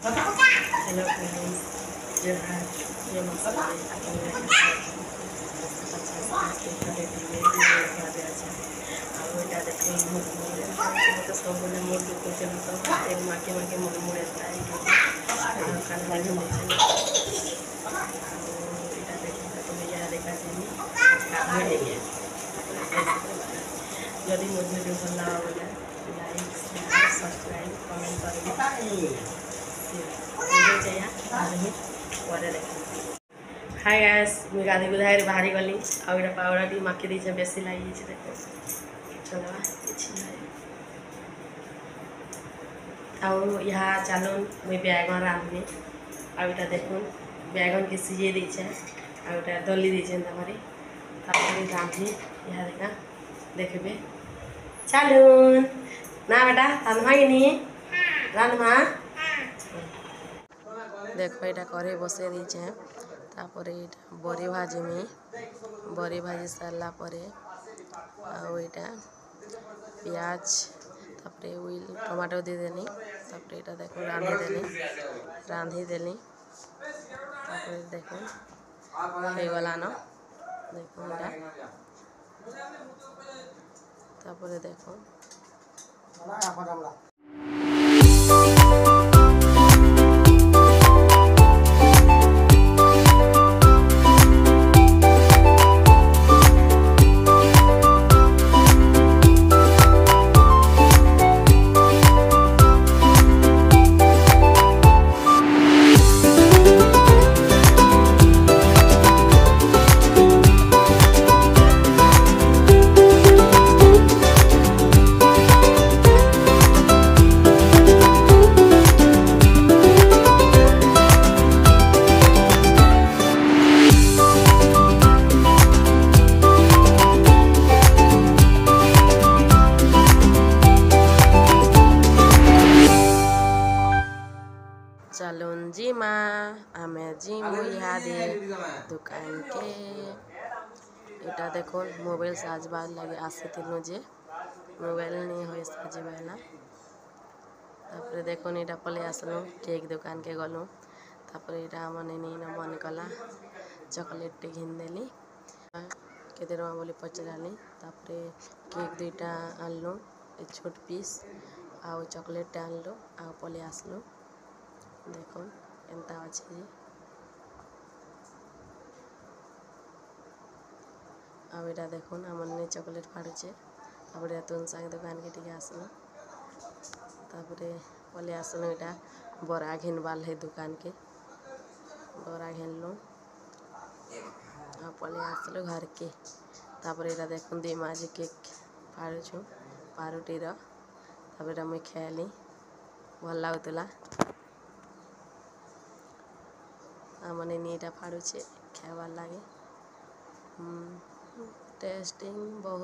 Hello friends, जो है ये मसाला तो सब मुड़ दुखुचे तो माके माके मुड़े जाए जदि मोर वीडियो भल लगा लाइक शेयर सब्सक्राइब कमेंट करेंगे। हाय गाइस, मुझे गाधी गुधाई बाहरी गली आउटा पाउडा टी माखी दीचे बेसी लगी देखो चलवा आउ यहाँ चलून मुई बैगन रांधनी आउटा देखून बैगन के सीझे दीचे आउटा दली दीचे तमारी रांधनी यहाँ देखा देखबे चलून ना बेटा रांधमा कि नहीं रांधमा देखो यहाँ कड़े बसई दीचे तापरे बरी भाजमी बरी भाजी सारा आटा पियाज तापरे उइल टमाटो देदेली तापरे यहाँ देखो रांधी देली तापरे देखो होगला न देखो यहाँ तापरे देखो चलून जी माँ आमे जीमु इहादे दुकान के इटा देखो मोबाइल साजबार लगे आसीथिलु जे मोबाइल नहीं हो साजबाला तापरे देखो इटा पले आसलु केक दुकान के गलु तापरे इटा मने नहीं मन कला चॉकलेट टे घिन देली केते टका बोली पचराली तापरे केक दुईटा आनलु छोट पीस आउ चॉकलेट आनलु आउ पले आसलु देखो एंता अच्छे आटा देखो आमने चॉकलेट फाड़ुचे तापरे तुन सांग दुकान के टिके आसलु तापरे पले आसलु इटा बरा घिनबाल है दुकान के बरा घिनलु पले आसलु घर के तापरे इटा देखो दी माजी केक फाड़ुछु पारुटीर तापरे मुई खेली भल लगुला आमने नीटा फाड़ुचे खाइबार लगे टेस्टिंग बहुत।